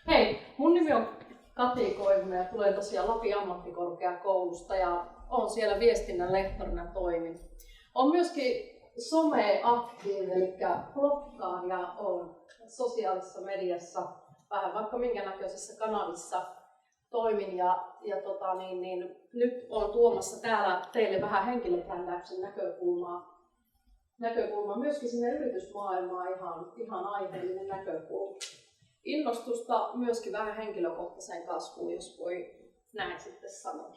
Hei, mun nimi on Kati Koivunen ja tulen tosiaan Lapin ammattikorkeakoulusta ja olen siellä viestinnän lehtorina toimin. Olen myöskin someaktiivinen, eli bloggaan ja olen sosiaalisessa mediassa vähän vaikka minkä näköisissä kanavissa toimin ja nyt olen tuomassa täällä teille vähän henkilöbrändäyksen näkökulmaa myöskin sinne yritysmaailmaan ihan aiheellinen näkökulma. Innostusta myöskin vähän henkilökohtaiseen kasvuun, jos voi näin sitten sanoa.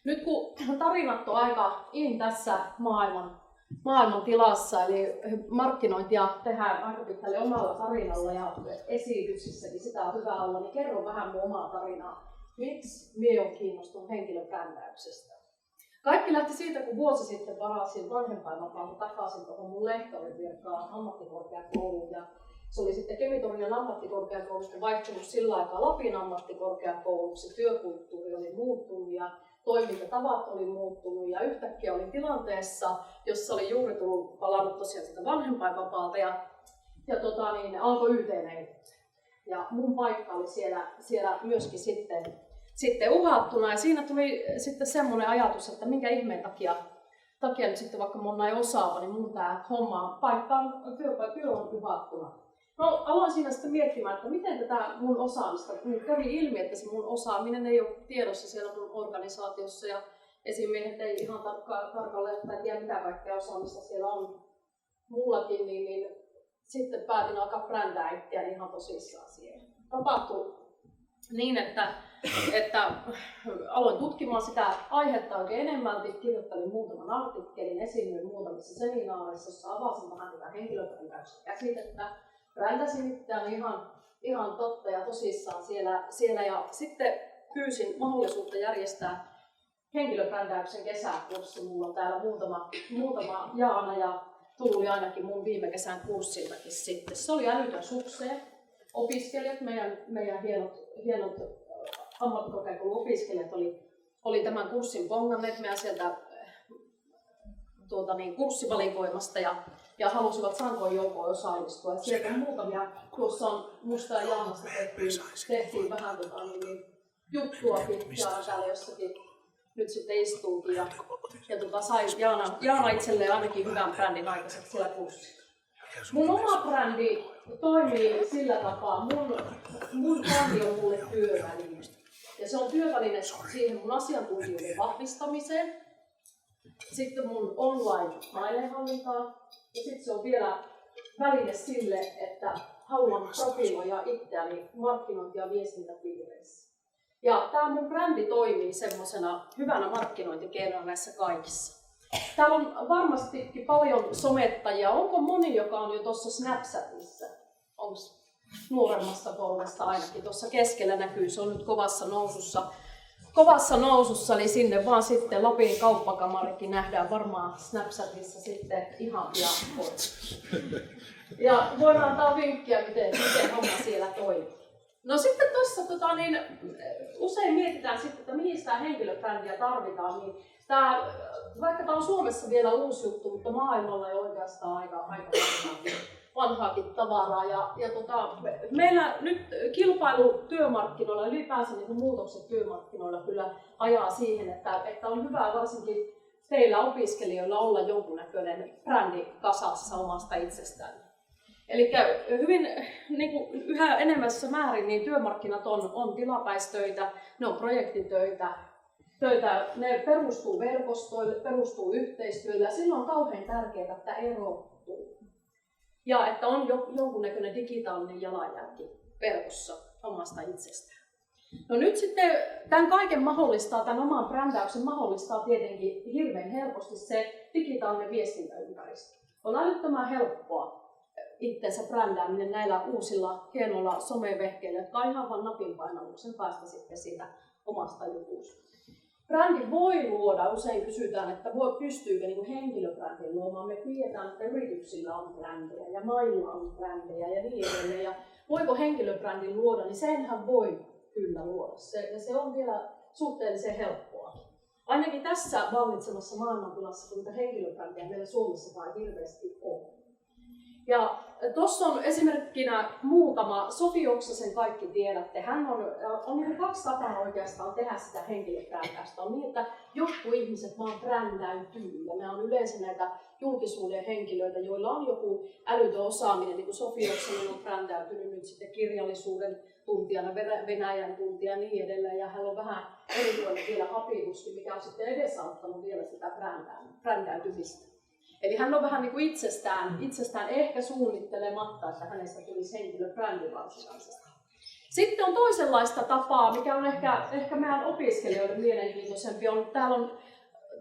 Nyt kun tarinat on aika in tässä maailman tilassa, eli markkinointia tehdään aika pitkälle omalla tarinalla ja esityksissäkin sitä on hyvä olla, niin kerron vähän mun omaa tarinaa. Miksi minä olen kiinnostunut henkilöbrändäyksestä? Kaikki lähti siitä, kun vuosi sitten varasin vanhempainvapaalta takaisin tuohon mun lehtorin virkaan ammattikorkeakouluun. Ja se oli sitten Kemi-Tornion ammattikorkeakoulusta vaihtunut sillä aikaa Lapin ammattikorkeakouluksi. Työkulttuuri oli muuttunut ja toimintatavat oli muuttunut ja yhtäkkiä olin tilanteessa, jossa oli juuri palannut tosiaan sitä vanhempainvapaalta ja alkoi YT-neuvottelut. Ja mun paikka oli siellä myöskin sitten uhattuna ja siinä tuli sitten semmoinen ajatus, että minkä ihmeen takia nyt sitten vaikka mun näin osaava, niin mun tää paikka on työ on uhattuna. No aloin siinä sitten miettimään, että miten tätä mun osaamista, kun kävi ilmi, että se mun osaaminen ei ole tiedossa siellä mun organisaatiossa ja esimiehet ei ihan tarkalleen tiedä mitä kaikkea osaamista siellä on mullakin, niin sitten päätin alkaa brändää itseäni ihan tosissaan siellä. Tapahtui niin, että aloin tutkimaan sitä aihetta oikein enemmän, kirjoittelin muutaman artikkelin, esiinnyin muutamissa seminaareissa, jossa avasin vähän tätä henkilöbrändäyksen käsitettä. Brändäsin itseäni ihan totta ja tosissaan siellä ja sitten pyysin mahdollisuutta järjestää henkilöbrändäyksen kesäkurssi. Mulla on täällä muutama Jaana ja Tuuli ainakin mun viime kesän kurssiltakin sitten. Se oli älytön suksee. Opiskelijat, meidän hienot ammattikorkeakouluopiskelijat oli tämän kurssin ponganneet meidän sieltä kurssivalikoimasta ja halusivat sankoin joukkoon osallistua. Sieltä on muutamia, tuossa on musta ja Jaanasta tehtiin vähän juttuakin ja täällä jossakin nyt sitten istuukin ja sai Jaana itselleen ainakin hyvän brändin aikaiseksi siellä kurssilla. Mun oma brändi toimii sillä tapaa, mun brändi on mulle työväline. Ja se on työväline siihen mun asiantuntijuuden vahvistamiseen, sitten mun online-maineenhallintaan ja sitten se on vielä väline sille, että haluan profiloida itseäni markkinointi- ja viestintäpiireissä. Ja tää mun brändi toimii semmosena hyvänä markkinointikeinona näissä kaikissa. Täällä on varmastikin paljon somettajia. Onko moni, joka on jo tuossa Snapchatissa? Onko nuoremmasta polvesta ainakin? Tuossa keskellä näkyy, se on nyt kovassa nousussa, eli sinne vaan sitten Lapin kauppakamarikin nähdään varmaan Snapchatissa sitten ihan pian. Ja voidaan antaa vinkkiä, miten homma siellä toimii. No sitten tuossa usein mietitään sitten, että mihin sitä henkilöbrändiä tarvitaan, niin vaikka tämä on Suomessa vielä uusi juttu, mutta maailmalla ei oikeastaan aika vanhaakin tavaraa. Meillä nyt kilpailu työmarkkinoilla, ylipäänsä niin muutokset työmarkkinoilla kyllä ajaa siihen, että on hyvä varsinkin teillä opiskelijoilla olla jonkunnäköinen brändi kasassa omasta itsestään. Eli hyvin yhä enemmässä määrin niin työmarkkinat on tilapäistöitä, ne on projektitöitä, ne perustuu verkostoille, perustuu yhteistyölle ja silloin on kauhean tärkeää, että erottuu. Ja että on jonkunnäköinen digitaalinen jalanjälki verkossa omasta itsestään. No nyt sitten tämän kaiken tämän oman brändäyksen mahdollistaa tietenkin hirveän helposti se digitaalinen viestintäympäristö. On älyttömän helppoa itsensä brändääminen näillä uusilla hienoilla somevehkeillä, jotka on ihan vain napin painalluksen päästä sitten siitä omasta jutusta. Brändi voi luoda, usein kysytään, että pystyykö henkilöbrändin luomaan. Me tiedetään, että yrityksillä on brändejä ja mailla on brändejä ja niin edelleen. Ja voiko henkilöbrändin luoda, niin senhän voi kyllä luoda. Se on vielä suhteellisen helppoa. Ainakin tässä vallitsemassa maailmantilassa, kun niitä henkilöbrändejä meillä Suomessa vaan hirveästi on. Ja tuossa on esimerkkinä muutama, Sofi Oksasen kaikki tiedätte. Hän on niin 2 tapaa oikeastaan tehdä sitä henkilöbrändäystä. On niin, että jotkut ihmiset vaan brändäytyy. Ja nämä on yleensä näitä julkisuuden henkilöitä, joilla on joku älytön osaaminen. Niin kuin Sofi Oksanen on brändäytynyt nyt sitten kirjallisuuden tuntijana, Venäjän tuntija ja niin edelleen. Ja hän on vähän erikoinen vielä Hapituskin, mikä on sitten edesauttanut vielä sitä brändäytymistä. Eli hän on vähän niin kuin itsestään ehkä suunnittelematta, että hänestä tulisi henkilöbrändi varsinaisesti. Sitten on toisenlaista tapaa, mikä on ehkä meidän opiskelijoille mielenkiintoisempi. Täällä on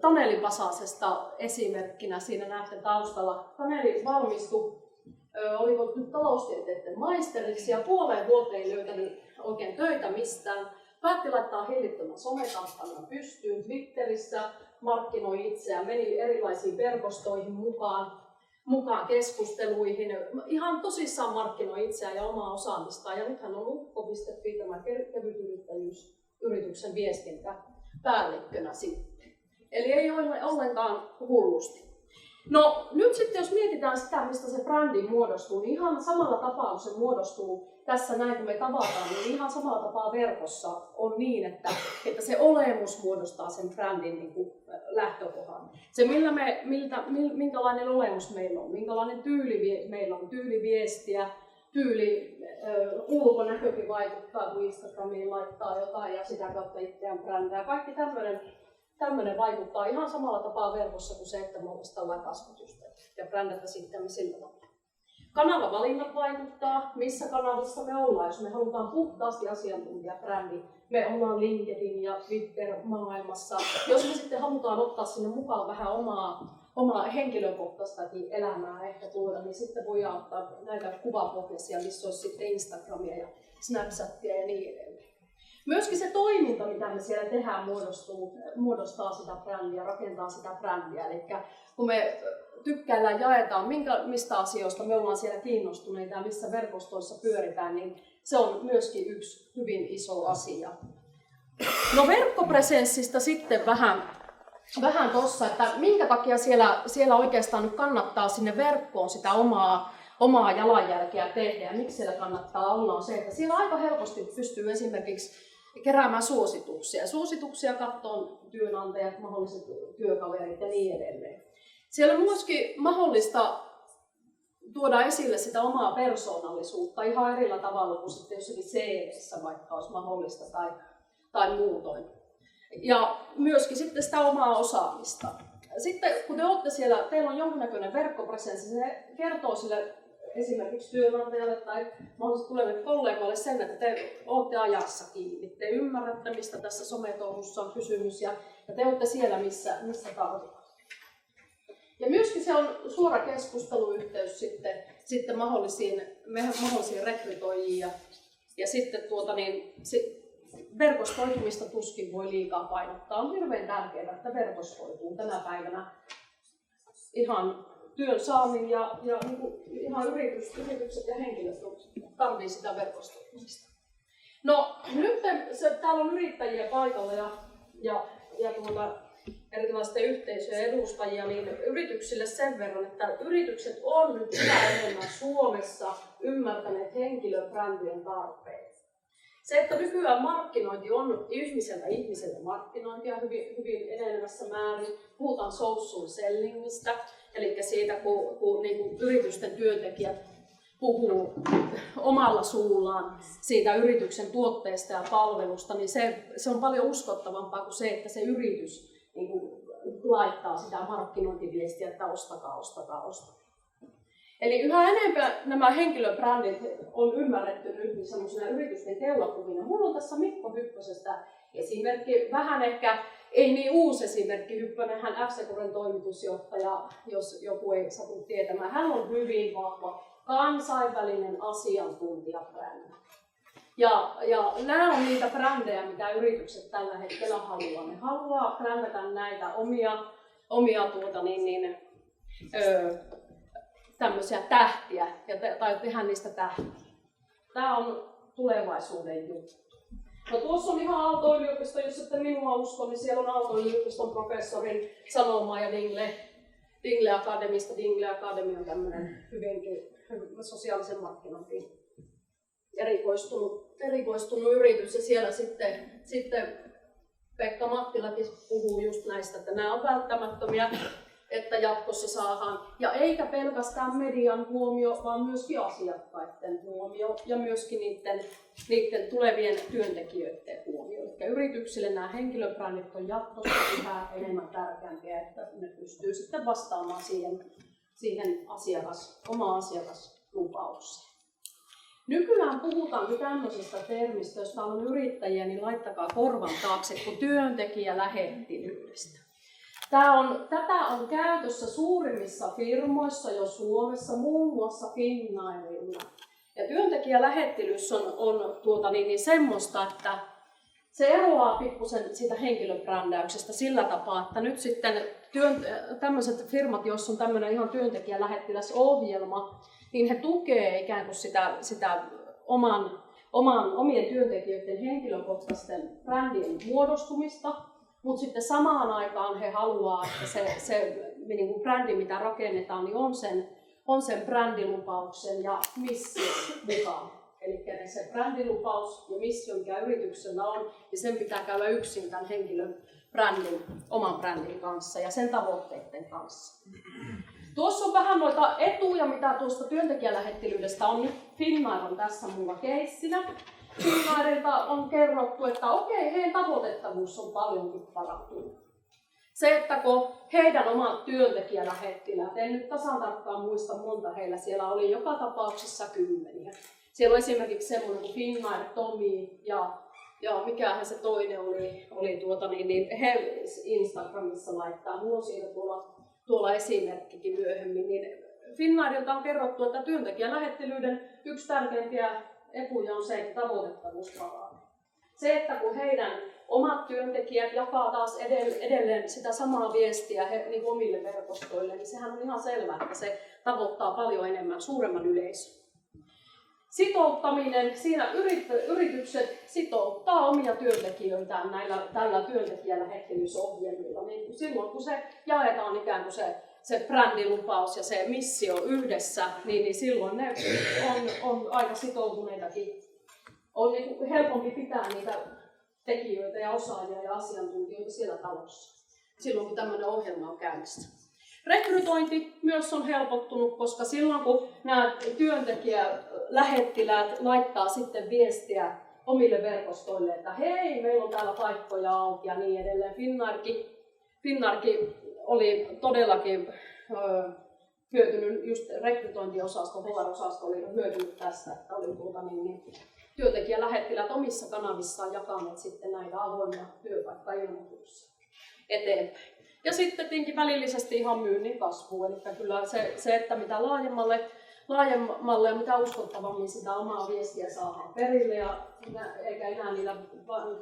Taneli Pasasesta esimerkkinä siinä näette taustalla. Taneli valmistui, oliko nyt taloustieteiden maisteriksi ja puoleen vuoteen ei löytänyt oikein töitä mistään. Päätti laittaa hillittömän somekampanjan pystyyn Twitterissä, markkinoi itseään, meni erilaisiin verkostoihin mukaan keskusteluihin. Ihan tosissaan markkinoi itseään ja omaa osaamistaan. Ja nythän on Ukko.fi, tämä kevytyrittäjyysyrityksen viestintäpäällikkönä sitten. Eli ei ole ollenkaan hullusti. No nyt sitten jos mietitään sitä, mistä se brändi muodostuu, niin ihan samalla tapaa kun se muodostuu tässä näin kun me tavataan, niin ihan samalla tapaa verkossa on niin, että se olemus muodostaa sen brändin niin kuin lähtökohdan. Se minkälainen olemus meillä on, minkälainen tyyli meillä on, tyyliviestiä, ulkonäkökin vaikuttaa, kun Instagramiin laittaa jotain ja sitä kautta itseään brändää. Kaikki tämmöinen vaikuttaa ihan samalla tapaa verkossa kuin se, että me omistellaan kasvatusta ja brändätä sitten sillä tavalla. Kanavavalinnat vaikuttaa, missä kanavassa me ollaan. Jos me halutaan puhtaasti asiantuntijabrändi, me ollaan LinkedIn ja Twitter-maailmassa. Jos me sitten halutaan ottaa sinne mukaan vähän omaa henkilökohtaistakin elämää ehkä tuoda, niin sitten voidaan ottaa näitä kuvapohjaisia, missä olisi sitten Instagramia ja Snapchatia ja niin edelleen. Myöskin se toiminta, mitä me siellä tehdään, muodostaa sitä brändiä, rakentaa sitä brändiä. Eli kun me tykkäillään, jaetaan, mistä asioista me ollaan siellä kiinnostuneita ja missä verkostoissa pyöritään, niin se on myöskin yksi hyvin iso asia. No verkkopresenssistä sitten vähän tuossa, että minkä takia siellä oikeastaan nyt kannattaa sinne verkkoon sitä omaa jalanjälkeä tehdä ja miksi siellä kannattaa olla, on se, että siellä aika helposti pystyy esimerkiksi keräämään suosituksia. Suosituksia katsomaan työnantajat, mahdolliset työkaverit ja niin edelleen. Siellä on myöskin mahdollista tuoda esille sitä omaa persoonallisuutta ihan erillä tavalla kuin sitten jossakin CV:ssä vaikka olisi mahdollista tai muutoin. Ja myöskin sitten sitä omaa osaamista. Sitten kun te olette siellä, teillä on jonkinnäköinen verkkopresenssi, se kertoo sille esimerkiksi työnantajalle tai mahdollisesti tuleville kollegoille sen, että te olette ajassa kiinni. Te ymmärrätte, mistä tässä sometouhussa on kysymys ja te olette siellä, missä tarvitaan. Ja myöskin se on suora keskusteluyhteys sitten mahdollisiin rekrytoijiin ja sitten verkostoitumista tuskin voi liikaa painottaa. On hirveän tärkeää, että verkostoituu tänä päivänä ihan työn saannin ja niin kuin ihan yritykset ja henkilöt tarvitsee sitä verkostoitumista. No nyt täällä on yrittäjiä paikalla ja erilaisten yhteisöjen edustajia, niin yrityksille sen verran, että yritykset on nyt yhä enemmän Suomessa ymmärtäneet henkilöbrändien tarpeet. Se, että nykyään markkinointi on ihmiseltä ihmiselle markkinointia hyvin enenevässä määrin. Puhutaan social sellingistä, eli siitä, kun niin yritysten työntekijät puhuu omalla suullaan siitä yrityksen tuotteesta ja palvelusta, niin se on paljon uskottavampaa kuin se, että se yritys niin laittaa sitä markkinointiviestiä, että ostakaa. Eli yhä enemmän nämä henkilöbrändit on ymmärretty nyt sellaisena yritysten kellokuvina. Mulla on tässä Mikko Hyppösestä esimerkki, vähän ehkä ei niin uusi esimerkki. Hyppönen, hän F-Securen toimitusjohtaja, jos joku ei satu tietämään. Hän on hyvin vahva kansainvälinen asiantuntijabrändi. Ja nämä on niitä brändejä, mitä yritykset tällä hetkellä haluaa. Ne haluaa brändätä näitä omia tämmöisiä tähtiä tai tehdä niistä tähtiä. Tämä on tulevaisuuden juttu. No tuossa on ihan Aalto-yliopisto, jos ette minua usko, niin siellä on Aalto-yliopiston professorin sanoma ja Dingle Akademista. Dingle Academy on tämmöinen hyvinkin sosiaalisen markkinointiin erikoistunut yritys. Ja siellä sitten Pekka Mattilakin puhuu just näistä, että nämä on välttämättömiä, että jatkossa saadaan, ja eikä pelkästään median huomio, vaan myöskin asiakkaiden huomio ja myöskin niiden tulevien työntekijöiden huomio. Eli yrityksille nämä henkilöbrändit on jatkossa yhä enemmän tärkeämpiä, että ne pystyy sitten vastaamaan siihen omaan asiakaslupaukseen. Nykyään puhutaankin tämmöisestä termistä, jos täällä on yrittäjiä, niin laittakaa korvan taakse, kun työntekijälähettilyydestä. Tätä on käytössä suurimmissa firmoissa jo Suomessa, muun muassa Finnairilla. Ja työntekijälähettilyys on semmoista, että se eroaa pikkusen siitä henkilöbrändäyksestä sillä tapaa, että nyt sitten tämmöiset firmat, joissa on tämmöinen ihan työntekijälähettiläsohjelma, niin he tukee ikään kuin sitä omien työntekijöiden henkilökohtaisten brändien muodostumista, mutta sitten samaan aikaan he haluaa, että se niin kuin brändi, mitä rakennetaan, niin on sen brändilupauksen ja mission mukaan. Eli se brändilupaus ja missio, mikä yrityksellä on, niin sen pitää käydä yksin tämän henkilön oman brändin kanssa ja sen tavoitteiden kanssa. Tuossa on vähän noita etuja, mitä tuosta työntekijälähettilyydestä on. Nyt Finnair on tässä mulla keissinä. Finnairilta on kerrottu, että okei, heidän tavoitettavuus on paljonkin parantunut. Se, että kun heidän omat työntekijälähettiläät, en nyt tasan tarkkaan muista monta heillä, siellä oli joka tapauksessa 10. Siellä on esimerkiksi semmoinen kuin Finnair, Tomi ja mikähän se toinen oli he Instagramissa laittaa. Mulla on siitä tuolla esimerkkikin myöhemmin. Niin Finnairilta on kerrottu, että työntekijälähettilyyden yksi tärkeimpiä etuja on se, että tavoitettavuus paranee. Se, että kun heidän omat työntekijät jakaa taas edelleen sitä samaa viestiä niin omille verkostoille, niin sehän on ihan selvää, että se tavoittaa paljon enemmän suuremman yleisön. Sitouttaminen, siinä yritykset sitouttaa omia työntekijöitään tällä työntekijälähettilyysohjelmilla. Niin silloin kun se jaetaan ikään kuin se brändilupaus ja se missio yhdessä, niin silloin ne on aika sitoutuneitakin. On niin helpompi pitää niitä tekijöitä ja osaajia ja asiantuntijoita siellä talossa, silloin kun tämmöinen ohjelma on käynnissä. Rekrytointi myös on helpottunut, koska silloin kun nämä työntekijälähettiläät laittaa sitten viestiä omille verkostoille, että hei, meillä on täällä paikkoja auki ja niin edelleen. Finnairkin oli todellakin hyötynyt, just rekrytointiosasto, HR-osasto oli hyötynyt tästä, että oli työntekijälähettiläät omissa kanavissaan jakaneet sitten näitä avoimia työpaikkailmoituksia eteenpäin. Ja sitten tietenkin välillisesti ihan myynnin kasvu, eli kyllä se että mitä laajemmalle ja mitä uskottavammin sitä omaa viestiä saadaan perille, eikä enää niillä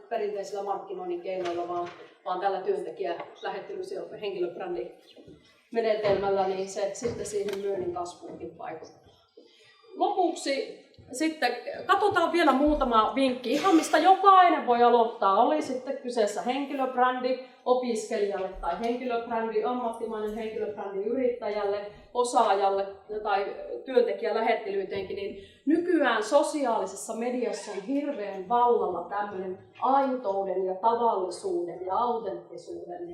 perinteisillä markkinoinnin keinoilla, vaan tällä työntekijälähettelys- ja henkilöbrändimenetelmällä, niin se sitten siihen myynnin kasvuunkin vaikuttaa. Lopuksi sitten katsotaan vielä muutama vinkki, ihan mistä jokainen voi aloittaa. Oli sitten kyseessä henkilöbrändi opiskelijalle tai ammattimainen henkilöbrändi yrittäjälle, osaajalle tai työntekijälähettilyyteenkin, niin nykyään sosiaalisessa mediassa on hirveän vallalla tämmöinen aitouden ja tavallisuuden ja autenttisuuden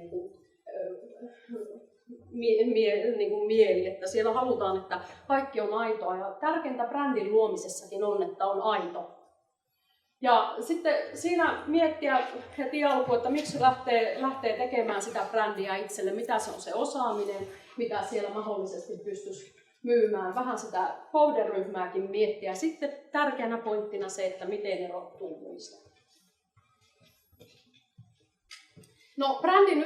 mieli, että siellä halutaan, että kaikki on aitoa ja tärkeintä brändin luomisessakin on, että on aito. Ja sitten siinä miettiä heti alkuun, että miksi lähtee tekemään sitä brändiä itselle, mitä se on se osaaminen, mitä siellä mahdollisesti pystyisi myymään, vähän sitä kohderyhmääkin miettiä. Sitten tärkeänä pointtina se, että miten erottuu muista. No, brändin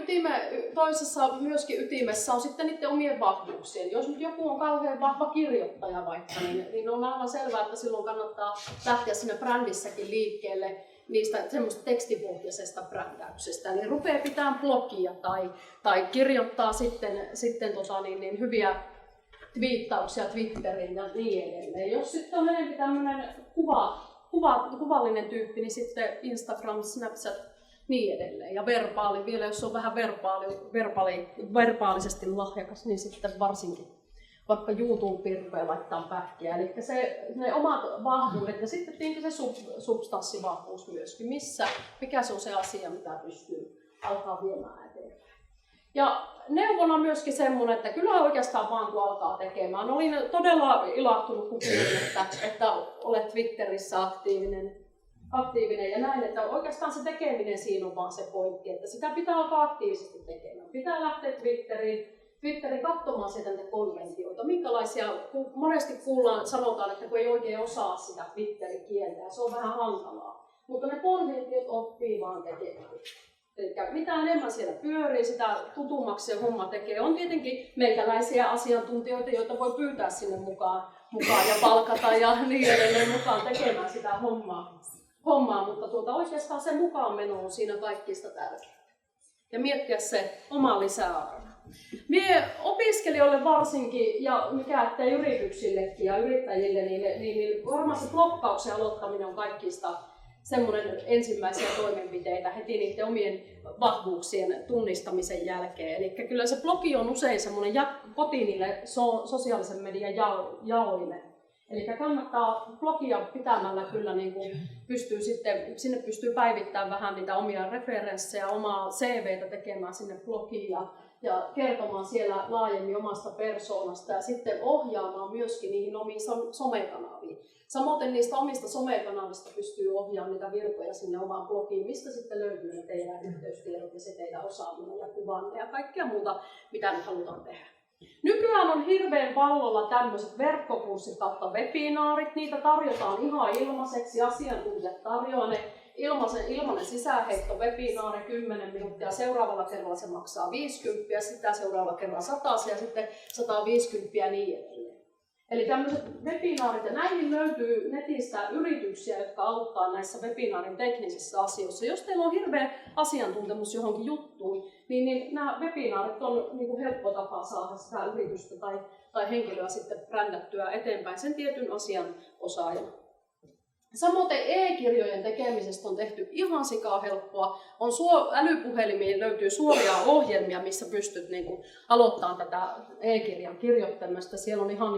toisessa myöskin ytimessä on sitten niiden omien vahvuuksien. Jos nyt joku on kauhean vahva kirjoittaja vaikka, niin on aivan selvää, että silloin kannattaa lähteä sinne brändissäkin liikkeelle niistä semmoista tekstipohjaisesta brändäyksestä. Niin rupeaa pitämään blogia tai kirjoittaa sitten hyviä twiittauksia Twitteriin ja niin edelleen. Jos sitten on enemmän tämmöinen kuvallinen tyyppi, niin sitten Instagram, Snapchat, niin edelleen. Ja vielä jos on vähän verbaalisesti lahjakas, niin sitten vaikka YouTubeen rupeaa laittamaan pätkiä. Eli ne omat vahvuudet ja sitten se substanssivahvuus myöskin, mikä se on se asia, mitä pystyy alkaa viemään eteenpäin. Ja neuvona myöskin semmoinen, että kyllä oikeastaan vaan kun alkaa tekemään. Olin todella ilahtunut, kun kuulin, että olet Twitterissä aktiivinen ja näin, että oikeastaan se tekeminen siinä on vaan se pointti, että sitä pitää alkaa aktiivisesti tekemään. Pitää lähteä Twitteriin katsomaan sieltä niitä konventioita, minkälaisia, kun monesti sanotaan, että kun ei oikein osaa sitä Twitterin kieltä, se on vähän hankalaa. Mutta ne konventiot oppii vaan tekemään. Eli mitä enemmän siellä pyörii, sitä tutummaksi se homma tekee. On tietenkin meikäläisiä asiantuntijoita, joita voi pyytää sinne mukaan ja palkata ja niin edelleen mukaan tekemään sitä hommaa. Mutta oikeastaan se mukaanmeno on siinä kaikista tärkeintä. Ja miettiä se oma lisäarvo. Mie opiskelijoille varsinkin, ja mikä ettei yrityksillekin ja yrittäjille, niin varmaan se blokkauksen aloittaminen on kaikista semmoinen ensimmäisiä toimenpiteitä heti niiden omien vahvuuksien tunnistamisen jälkeen. Eli kyllä se blogi on usein semmoinen koti niille sosiaalisen median jaoille. Eli kannattaa blogia pitämällä kyllä niin kuin sinne pystyy päivittämään vähän niitä omia referenssejä, omaa CVtä tekemään sinne blogiin ja kertomaan siellä laajemmin omasta persoonasta ja sitten ohjaamaan myöskin niihin omiin somekanaviin. Samoin niistä omista somekanavista pystyy ohjaamaan niitä virtoja sinne omaan blogiin, mistä sitten löytyy ne teidän yhteystiedot ja se teidän osaaminen ja kuvanne ja kaikkea muuta, mitä nyt halutaan tehdä. Nykyään on hirveän vallolla tämmöiset verkkokurssit kautta webinaarit, niitä tarjotaan ihan ilmaiseksi, asiantuntijat tarjoaa ne ilmainen sisäänheitto webinaari 10 minuuttia, seuraavalla kerralla se maksaa 50, sitten seuraavalla kerralla 100 ja sitten 150 ja niin edelleen. Eli tämmöiset webinaarit, ja näihin löytyy netistä yrityksiä, jotka auttaa näissä webinaarin teknisissä asioissa. Jos teillä on hirveä asiantuntemus johonkin juttuun, niin nämä webinaarit on niin kuin helppo tapa saada sitä yritystä tai henkilöä sitten brändättyä eteenpäin sen tietyn asian osaajana. Samoin e-kirjojen tekemisestä on tehty ihan sikaa helppoa. Älypuhelimiin löytyy suoria ohjelmia, missä pystyt aloittamaan tätä e-kirjan kirjoittamista. Siellä on ihan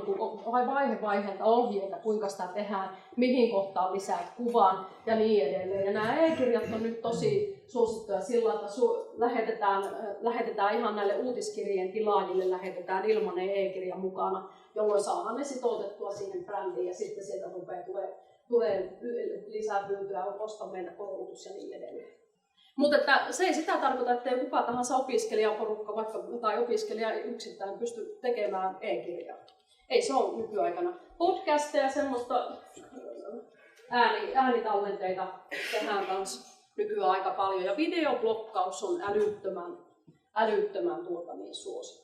vaiheelta ohjeita, kuinka sitä tehdään, mihin kohtaan lisäät kuvan ja niin edelleen. Ja nämä e-kirjat on nyt tosi suosittuja sillä, että lähetetään ihan näille uutiskirjeen tilaajille lähetetään ilmainen e-kirja mukana, jolloin saadaan ne sitoutettua siihen brändiin ja sitten sieltä tulee lisää pyyntöä, osta meiltä koulutus ja niin edelleen. Mutta se ei sitä tarkoita, että ei kuka tahansa opiskelijaporukka tai opiskelija yksittäin pysty tekemään e-kirjaa. Ei se ole nykyaikana. Podcasteja ja semmoista äänitallenteita tehdään kanssa nykyään aika paljon. Ja videoblokkaus on älyttömän niin suosittu.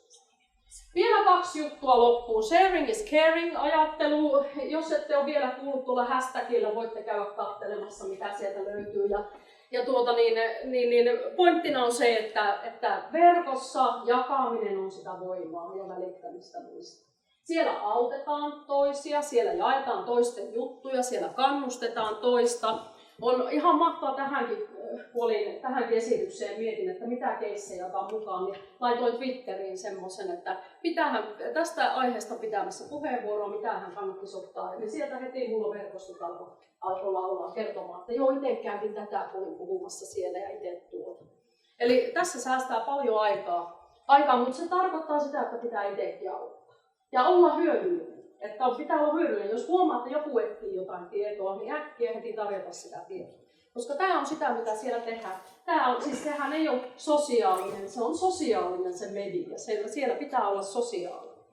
Vielä 2 juttua loppuun. Sharing is caring -ajattelu. Jos ette ole vielä kuullut tuolla hashtagillä, voitte käydä katselemassa, mitä sieltä löytyy. Pointtina on se, että verkossa jakaminen on sitä voimaa ja välittämistä muista. Siellä autetaan toisia, siellä jaetaan toisten juttuja, siellä kannustetaan toista. On ihan mahtavaa tähänkin esitykseen mietin, että mitä keissejä otan mukaan, niin laitoin Twitteriin semmoisen, että tästä aiheesta pitämässä puheenvuoroa, mitä hän kannattaisi ottaa. Niin sieltä heti mulla verkostot alkoi laulaa kertomaan, että joo, itse käytin tätä, kun olin puhumassa siellä ja itse tuota. Eli tässä säästää paljon aikaa, mutta se tarkoittaa sitä, että pitää itsekin auttaa. Ja olla hyödyllinen. Että pitää olla hyödyllinen. Jos huomaa, että joku etsii jotain tietoa, niin äkkiä heti tarjota sitä tietoa. Koska tämä on sitä, mitä siellä tehdään. Sehän ei ole sosiaalinen, se on sosiaalinen se media. Siellä pitää olla sosiaalinen.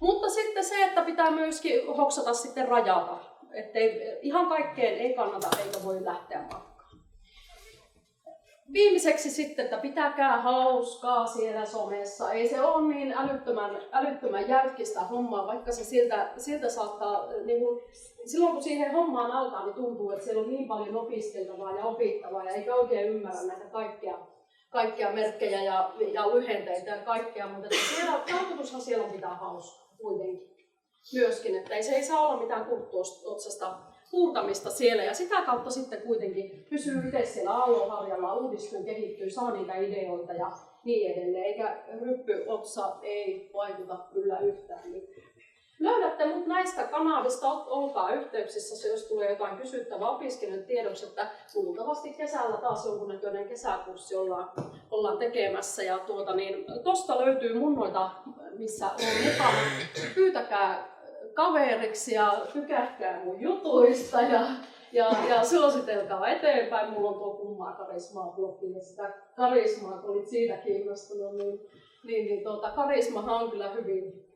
Mutta sitten se, että pitää myöskin hoksata sitten rajata. Että ihan kaikkeen ei kannata eikä voi lähteä matkaan. Viimeiseksi sitten, että pitäkää hauskaa siellä somessa. Ei se ole niin älyttömän jäykkistä hommaa, vaikka se siltä saattaa, silloin kun siihen hommaan alkaa, niin tuntuu, että siellä on niin paljon opiskeltavaa ja opittavaa ja eikä oikein ymmärrä näitä kaikkia merkkejä ja lyhenteitä ja kaikkea, mutta siellä tarkoitushan siellä on pitää hauskaa kuitenkin myöskin, että se ei saa olla mitään kurttuotsasta huutamista siellä ja sitä kautta sitten kuitenkin pysyy itse siellä aallonharjalla, uudistuu, kehittyy, saa niitä ideoita niin edelleen. Eikä ryppyotsa ei vaikuta kyllä yhtään mitään. Löydätte mut näistä kanavista, olkaa yhteyksissä, jos tulee jotain kysyttävää opiskelijoiden tiedoksi, että luultavasti kesällä taas jonkunnäköinen kesäkurssi ollaan tekemässä. Ja tosta löytyy mun noita, missä on mukana. Pyytäkää kaveriksi ja tykätkää mun jutuista ja suositelkaa eteenpäin. Mulla on tuo Kummaa Karismaa-blogi ja sitä karismaa, kun olit siitä kiinnostunut, niin karismahan on kyllä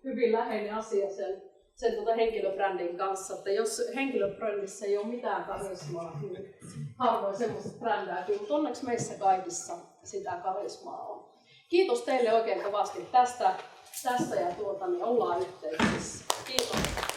hyvin läheinen asia sen henkilöbrändin kanssa, että jos henkilöbrändissä ei ole mitään karismaa, niin harvoin semmoiset brändääkin, mutta onneksi meissä kaikissa sitä karismaa on. Kiitos teille oikein kovasti tästä ja ollaan yhteyksissä. Kiitos.